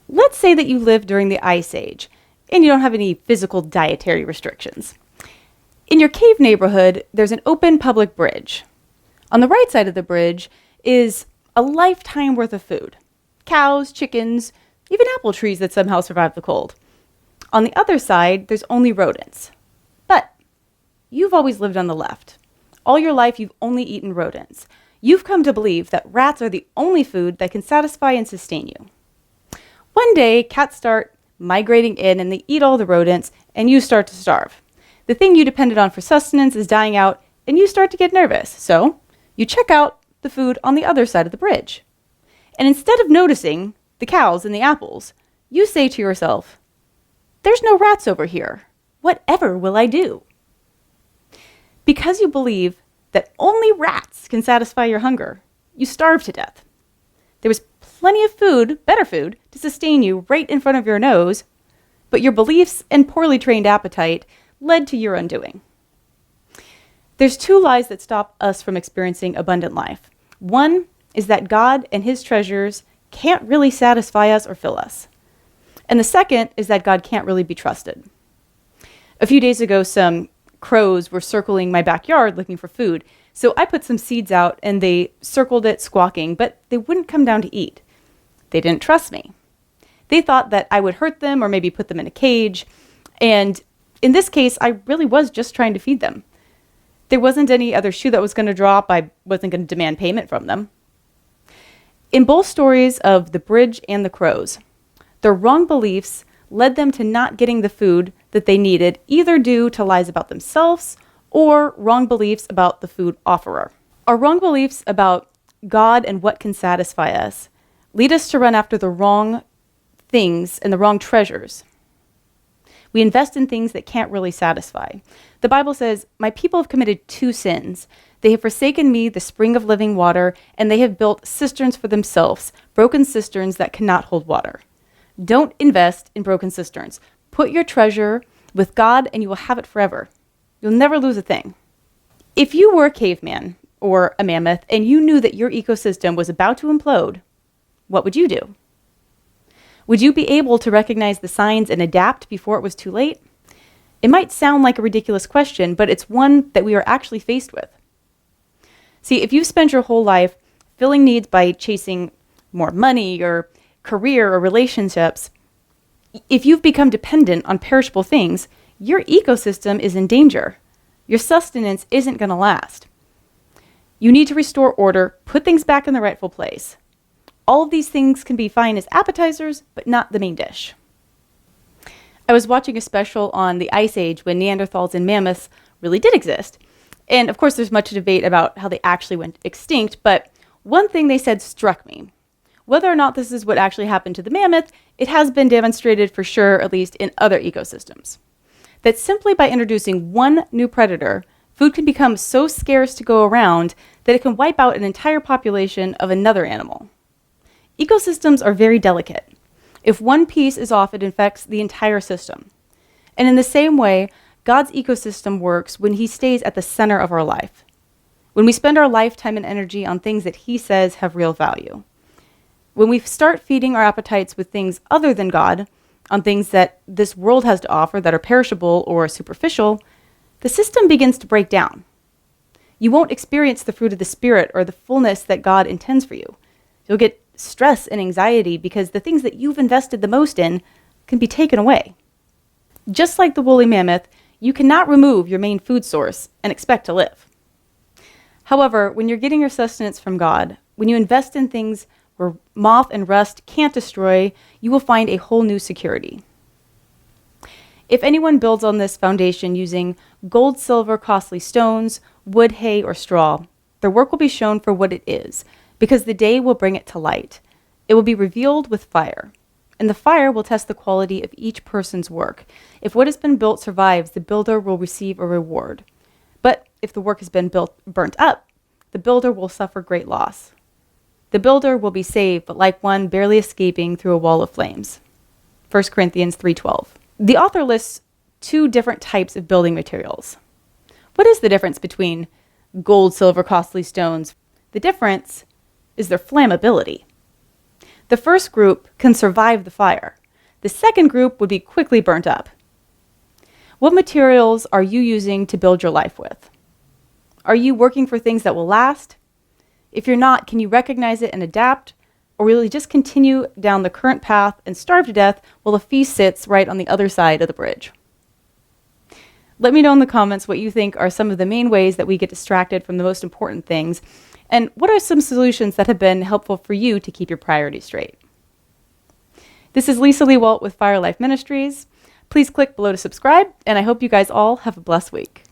Let's say that you lived during the Ice Age and you don't have any physical dietary restrictions. In your cave neighborhood, there's an open public bridge. On the right side of the bridge is a lifetime worth of food. Cows, chickens, even apple trees that somehow survive the cold. On the other side, there's only rodents. But you've always lived on the left. All your life, you've only eaten rodents. You've come to believe that rats are the only food that can satisfy and sustain you. One day, cats start migrating in and they eat all the rodents, and you start to starve. The thing you depended on for sustenance is dying out, and you start to get nervous. So you check out the food on the other side of the bridge. And instead of noticing the cows and the apples, you say to yourself, "There's no rats over here. Whatever will I do?" Because you believe that only rats can satisfy your hunger, you starve to death. There was plenty of food, better food, to sustain you right in front of your nose, but your beliefs and poorly trained appetite led to your undoing. There's two lies that stop us from experiencing abundant life. One is that God and his treasures can't really satisfy us or fill us. And the second is that God can't really be trusted. A few days ago, some crows were circling my backyard looking for food. So I put some seeds out and they circled it squawking, but they wouldn't come down to eat. They didn't trust me. They thought that I would hurt them or maybe put them in a cage. And in this case, I really was just trying to feed them. There wasn't any other shoe that was going to drop. I wasn't going to demand payment from them. In both stories of the bridge and the crows, their wrong beliefs led them to not getting the food that they needed, either due to lies about themselves or wrong beliefs about the food offerer. Our wrong beliefs about God and what can satisfy us lead us to run after the wrong things and the wrong treasures. We invest in things that can't really satisfy. The Bible says, "My people have committed two sins. They have forsaken me, the spring of living water, and they have built cisterns for themselves, broken cisterns that cannot hold water." Don't invest in broken cisterns. Put your treasure with God and you will have it forever. You'll never lose a thing. If you were a caveman or a mammoth and you knew that your ecosystem was about to implode, what would you do? Would you be able to recognize the signs and adapt before it was too late? It might sound like a ridiculous question, but it's one that we are actually faced with. See, if you've spent your whole life filling needs by chasing more money or career or relationships, if you've become dependent on perishable things, your ecosystem is in danger. Your sustenance isn't going to last. You need to restore order, put things back in the rightful place. All of these things can be fine as appetizers, but not the main dish. I was watching a special on the Ice Age when Neanderthals and mammoths really did exist. And of course, there's much debate about how they actually went extinct, but one thing they said struck me. Whether or not this is what actually happened to the mammoth, it has been demonstrated for sure, at least in other ecosystems, that simply by introducing one new predator, food can become so scarce to go around that it can wipe out an entire population of another animal. Ecosystems are very delicate. If one piece is off, it infects the entire system. And in the same way, God's ecosystem works when he stays at the center of our life. When we spend our lifetime and energy on things that he says have real value. When we start feeding our appetites with things other than God, on things that this world has to offer that are perishable or superficial, the system begins to break down. You won't experience the fruit of the Spirit or the fullness that God intends for you. You'll get stress and anxiety because the things that you've invested the most in can be taken away. Just like the woolly mammoth, you cannot remove your main food source and expect to live. However, when you're getting your sustenance from God, when you invest in things where moth and rust can't destroy, you will find a whole new security. If anyone builds on this foundation using gold, silver, costly stones, wood, hay, or straw, their work will be shown for what it is, because the day will bring it to light. It will be revealed with fire, and the fire will test the quality of each person's work. If what has been built survives, the builder will receive a reward. But if the work has been burnt up, the builder will suffer great loss. The builder will be saved, but like one barely escaping through a wall of flames. 1 Corinthians 3:12. The author lists two different types of building materials. What is the difference between gold, silver, costly stones? The difference is their flammability. The first group can survive the fire. The second group would be quickly burnt up. What materials are you using to build your life with? Are you working for things that will last? If you're not, can you recognize it and adapt? Or will you just continue down the current path and starve to death while the feast sits right on the other side of the bridge? Let me know in the comments what you think are some of the main ways that we get distracted from the most important things, and what are some solutions that have been helpful for you to keep your priorities straight. This is Lisa Lee Walt with Fire Life Ministries. Please click below to subscribe, and I hope you guys all have a blessed week.